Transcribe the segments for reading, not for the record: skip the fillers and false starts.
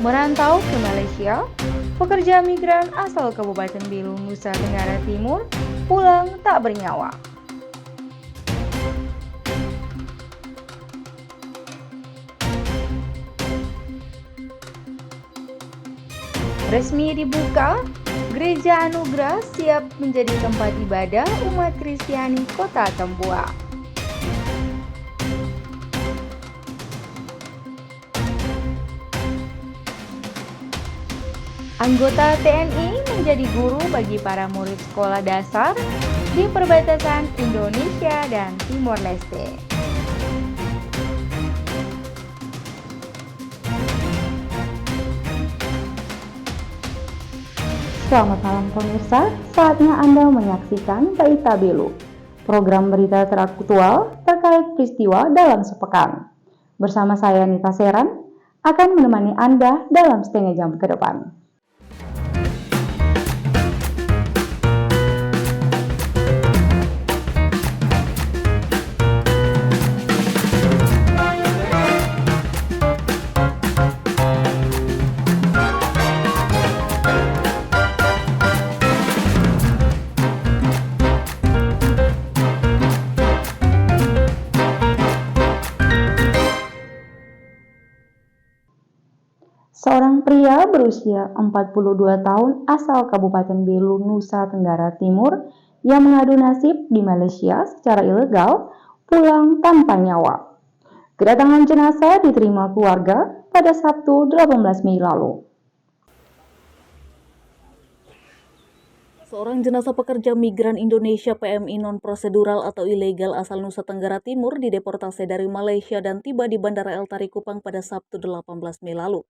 Merantau ke Malaysia, pekerja migran asal Kabupaten Belu, Nusa Tenggara Timur pulang tak bernyawa. Resmi dibuka, Gereja Anugerah siap menjadi tempat ibadah umat Kristiani Kota Tempua. Anggota TNI menjadi guru bagi para murid sekolah dasar di perbatasan Indonesia dan Timor Leste. Selamat malam pemirsa, saatnya Anda menyaksikan Berita Belu, program berita teraktual terkait peristiwa dalam sepekan. Bersama saya Nita Seran, akan menemani Anda dalam setengah jam ke depan. Seorang pria berusia 42 tahun asal Kabupaten Belu, Nusa Tenggara Timur yang mengadu nasib di Malaysia secara ilegal pulang tanpa nyawa. Kedatangan jenazah diterima keluarga pada Sabtu 18 Mei lalu. Seorang jenazah pekerja migran Indonesia PMI non-prosedural atau ilegal asal Nusa Tenggara Timur dideportasi dari Malaysia dan tiba di Bandara El Tari Kupang pada Sabtu 18 Mei lalu.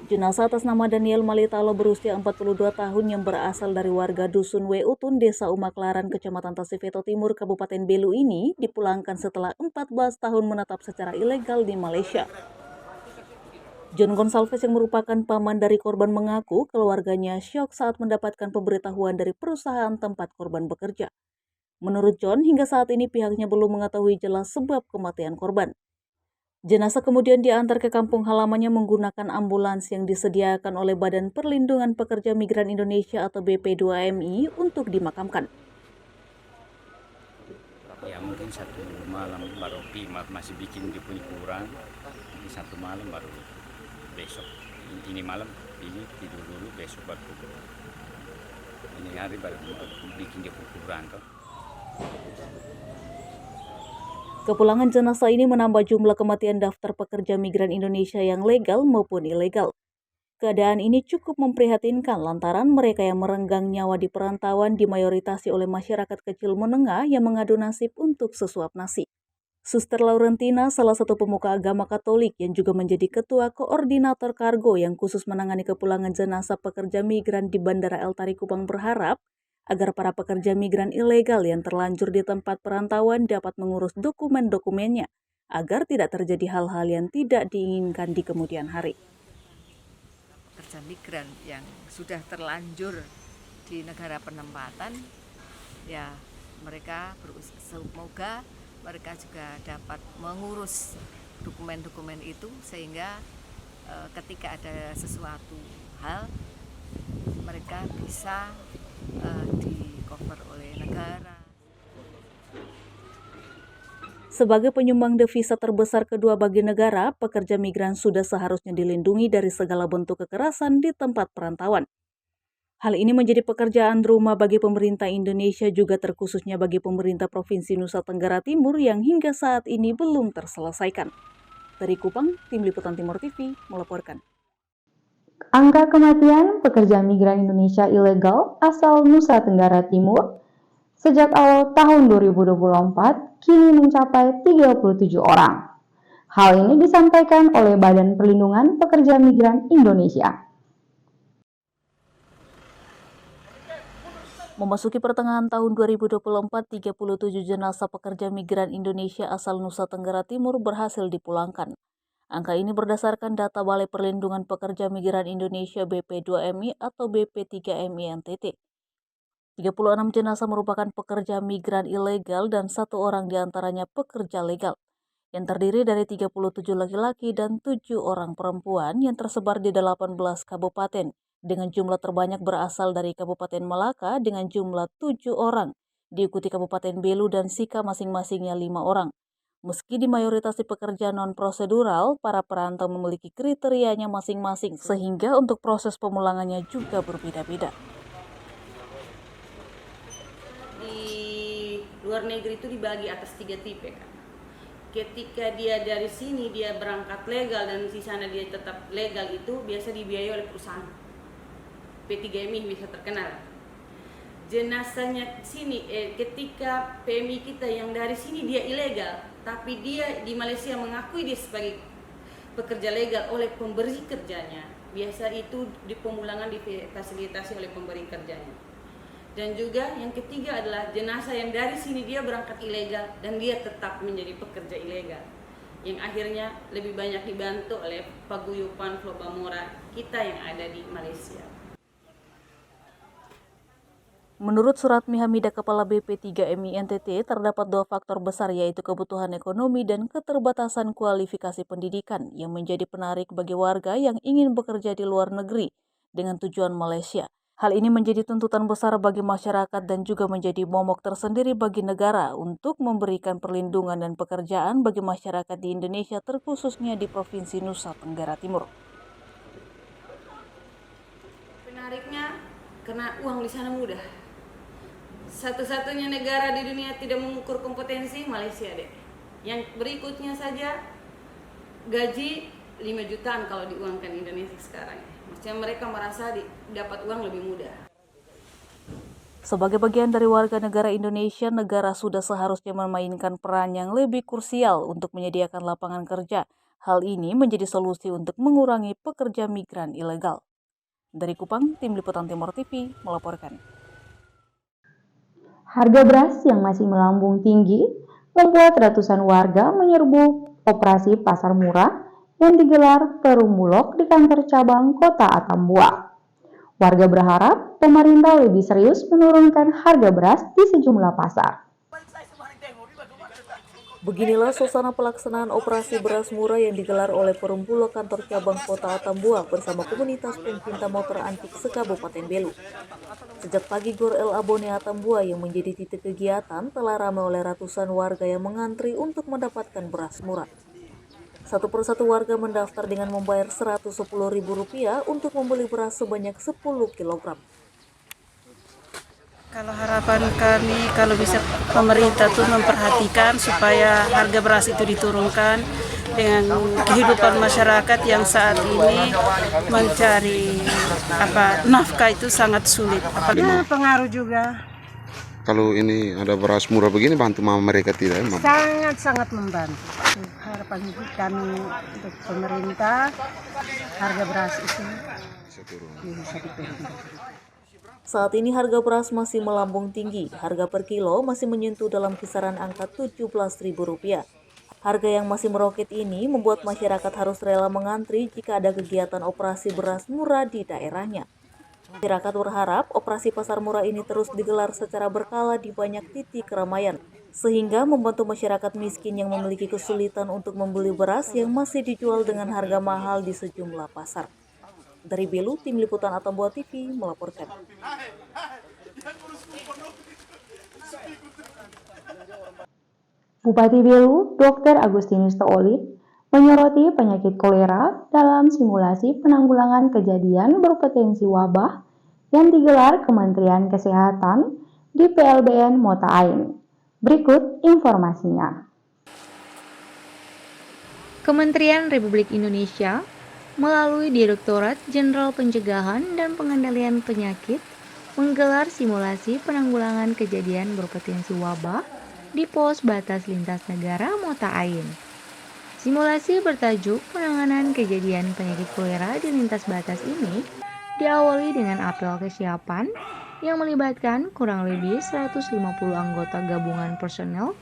Jenazah atas nama Daniel Malitalo berusia 42 tahun yang berasal dari warga Dusun Weutun, Desa Umaklaran, Kecamatan Tasifeto Timur, Kabupaten Belu ini dipulangkan setelah 14 tahun menetap secara ilegal di Malaysia. John Gonsalves yang merupakan paman dari korban mengaku keluarganya syok saat mendapatkan pemberitahuan dari perusahaan tempat korban bekerja. Menurut John, hingga saat ini pihaknya belum mengetahui jelas sebab kematian korban. Jenazah kemudian diantar ke kampung halamannya menggunakan ambulans yang disediakan oleh Badan Perlindungan Pekerja Migran Indonesia atau BP2MI untuk dimakamkan. Ya mungkin satu malam baru masih bikin dia punya kurang, ini satu malam baru besok. Ini malam ini tidur dulu, besok baru ini hari baru bikin dia kurang toh. Kepulangan jenazah ini menambah jumlah kematian daftar pekerja migran Indonesia yang legal maupun ilegal. Keadaan ini cukup memprihatinkan lantaran mereka yang merenggang nyawa di perantauan dimayoritasi oleh masyarakat kecil menengah yang mengadu nasib untuk sesuap nasi. Suster Laurentina, salah satu pemuka agama Katolik yang juga menjadi ketua koordinator kargo yang khusus menangani kepulangan jenazah pekerja migran di Bandara El Tari Kupang berharap agar para pekerja migran ilegal yang terlanjur di tempat perantauan dapat mengurus dokumen-dokumennya agar tidak terjadi hal-hal yang tidak diinginkan di kemudian hari. Pekerja migran yang sudah terlanjur di negara penempatan, ya mereka semoga mereka juga dapat mengurus dokumen-dokumen itu sehingga ketika ada sesuatu hal mereka bisa di-cover oleh negara. Sebagai penyumbang devisa terbesar kedua bagi negara, pekerja migran sudah seharusnya dilindungi dari segala bentuk kekerasan di tempat perantauan. Hal ini menjadi pekerjaan rumah bagi pemerintah Indonesia juga terkhususnya bagi pemerintah Provinsi Nusa Tenggara Timur yang hingga saat ini belum terselesaikan. Dari Kupang, Tim Liputan Timur TV melaporkan. Angka kematian pekerja migran Indonesia ilegal asal Nusa Tenggara Timur sejak awal tahun 2024 kini mencapai 37 orang. Hal ini disampaikan oleh Badan Perlindungan Pekerja Migran Indonesia. Memasuki pertengahan tahun 2024, 37 jenazah pekerja migran Indonesia asal Nusa Tenggara Timur berhasil dipulangkan. Angka ini berdasarkan data Balai Perlindungan Pekerja Migran Indonesia BP2MI atau BP3MI NTT. 36 jenazah merupakan pekerja migran ilegal dan 1 orang diantaranya pekerja legal. yang terdiri dari 37 laki-laki dan 7 orang perempuan yang tersebar di 18 kabupaten, dengan jumlah terbanyak berasal dari Kabupaten Malaka dengan jumlah 7 orang, diikuti Kabupaten Belu dan Sika masing-masingnya 5 orang. Meski di mayoritas pekerja non-prosedural, para perantau memiliki kriterianya masing-masing, sehingga untuk proses pemulangannya juga berbeda-beda. Di luar negeri itu dibagi atas 3 tipe kan. Ketika dia dari sini dia berangkat legal dan di sana dia tetap legal, itu biasa dibiayai oleh perusahaan. P3MI bisa terkenal. Jenazahnya sini ketika PMI kita yang dari sini dia ilegal, tapi dia di Malaysia mengakui dia sebagai pekerja legal oleh pemberi kerjanya. Biasa itu di pemulangan difasilitasi oleh pemberi kerjanya. Dan juga yang ketiga adalah jenazah yang dari sini dia berangkat ilegal dan dia tetap menjadi pekerja ilegal, yang akhirnya lebih banyak dibantu oleh paguyuban Flobamora kita yang ada di Malaysia. Menurut Suratmi Hamidah, Kepala BP3MI NTT, terdapat 2 faktor besar, yaitu kebutuhan ekonomi dan keterbatasan kualifikasi pendidikan yang menjadi penarik bagi warga yang ingin bekerja di luar negeri dengan tujuan Malaysia. Hal ini menjadi tuntutan besar bagi masyarakat dan juga menjadi momok tersendiri bagi negara untuk memberikan perlindungan dan pekerjaan bagi masyarakat di Indonesia, terkhususnya di Provinsi Nusa Tenggara Timur. Penariknya karena uang di sana mudah. Satu-satunya negara di dunia tidak mengukur kompetensi, Malaysia deh. Yang berikutnya saja gaji 5 jutaan kalau diuangkan Indonesia sekarang. Maksudnya mereka merasa dapat uang lebih mudah. Sebagai bagian dari warga negara Indonesia, negara sudah seharusnya memainkan peran yang lebih krusial untuk menyediakan lapangan kerja. Hal ini menjadi solusi untuk mengurangi pekerja migran ilegal. Dari Kupang, Tim Liputan Timur TV melaporkan. Harga beras yang masih melambung tinggi membuat ratusan warga menyerbu operasi pasar murah yang digelar Perum Bulog di kantor cabang Kota Atambua. Warga berharap pemerintah lebih serius menurunkan harga beras di sejumlah pasar. Beginilah suasana pelaksanaan operasi beras murah yang digelar oleh Perum Bulog kantor cabang Kota Atambua bersama komunitas pencinta motor antik se-Kabupaten Belu. Sejak pagi Gor El Abone Atambua yang menjadi titik kegiatan telah ramai oleh ratusan warga yang mengantri untuk mendapatkan beras murah. Satu persatu warga mendaftar dengan membayar Rp110.000 untuk membeli beras sebanyak 10 kg. Kalau harapan kami kalau bisa pemerintah tuh memperhatikan supaya harga beras itu diturunkan dengan kehidupan masyarakat yang saat ini mencari nafkah itu sangat sulit. Ya, pengaruh juga. Kalau ini ada beras murah begini bantu mereka tidak? Sangat membantu. Harapan kami untuk pemerintah harga beras itu bisa diturunkan. Saat ini harga beras masih melambung tinggi. Harga per kilo masih menyentuh dalam kisaran angka Rp17.000. Harga yang masih meroket ini membuat masyarakat harus rela mengantri jika ada kegiatan operasi beras murah di daerahnya. Masyarakat berharap operasi pasar murah ini terus digelar secara berkala di banyak titik keramaian, sehingga membantu masyarakat miskin yang memiliki kesulitan untuk membeli beras yang masih dijual dengan harga mahal di sejumlah pasar. Dari Belu, Tim Liputan Atambua TV melaporkan. Bupati Belu, Dr. Agustinus Toolit, menyoroti penyakit kolera dalam simulasi penanggulangan kejadian berpotensi wabah yang digelar Kementerian Kesehatan di PLBN Mota Ain. Berikut informasinya. Kementerian Republik Indonesia melalui Direktorat Jenderal Pencegahan dan Pengendalian Penyakit menggelar simulasi penanggulangan kejadian berpotensi wabah di pos batas lintas negara Mota Ain. Simulasi bertajuk penanganan kejadian penyakit kolera di lintas batas ini diawali dengan apel kesiapan yang melibatkan kurang lebih 150 anggota gabungan personel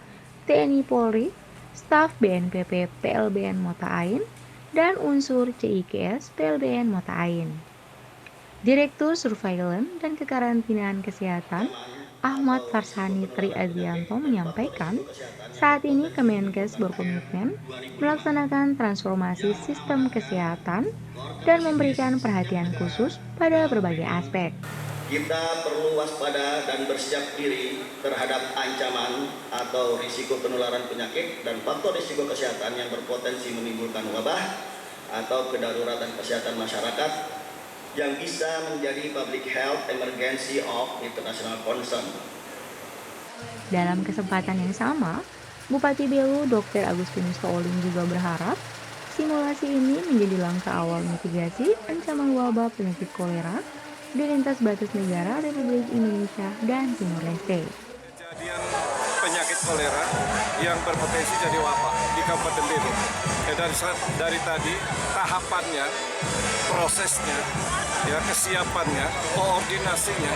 TNI Polri, staf BNPB PLBN Mota Ain, dan unsur CIKS PLBN Mota Ain. Direktur Surveillance dan Kekarantinaan Kesehatan Ahmad Farsani Tri Adrianto menyampaikan, saat ini Kemenkes berkomitmen melaksanakan transformasi sistem kesehatan dan memberikan perhatian khusus pada berbagai aspek. Kita perlu waspada dan bersiap diri terhadap ancaman atau risiko penularan penyakit dan faktor risiko kesehatan yang berpotensi menimbulkan wabah atau kedaruratan kesehatan masyarakat yang bisa menjadi public health emergency of international concern. Dalam kesempatan yang sama, Bupati Belu Dr. Agustinus Tooling juga berharap simulasi ini menjadi langkah awal mitigasi ancaman wabah penyakit kolera di lintas batas negara Republik Indonesia dan Timor Leste. Kejadian penyakit kolera yang berpotensi jadi wabah di Kabupaten Belu. Dari tadi tahapannya, prosesnya, ya kesiapannya, koordinasinya,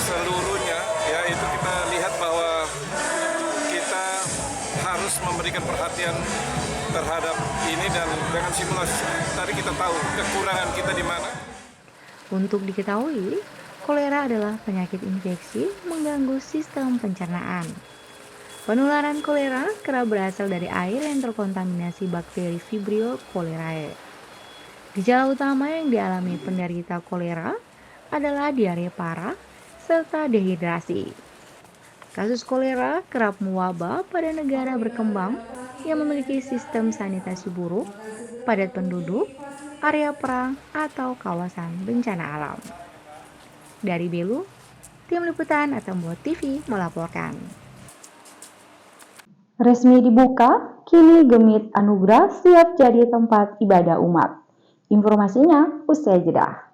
seluruhnya, ya itu kita lihat bahwa kita harus memberikan perhatian terhadap ini dan dengan simulasi tadi kita tahu kekurangan kita di mana. Untuk diketahui, kolera adalah penyakit infeksi mengganggu sistem pencernaan. Penularan kolera kerap berasal dari air yang terkontaminasi bakteri Vibrio cholerae. Gejala utama yang dialami penderita kolera adalah diare parah serta dehidrasi. Kasus kolera kerap mewabah pada negara berkembang yang memiliki sistem sanitasi buruk, padat penduduk, area perang, atau kawasan bencana alam. Dari Belu, tim liputan Atambua TV melaporkan. Resmi dibuka, kini Gemit Anugrah siap jadi tempat ibadah umat. Informasinya usai jeda.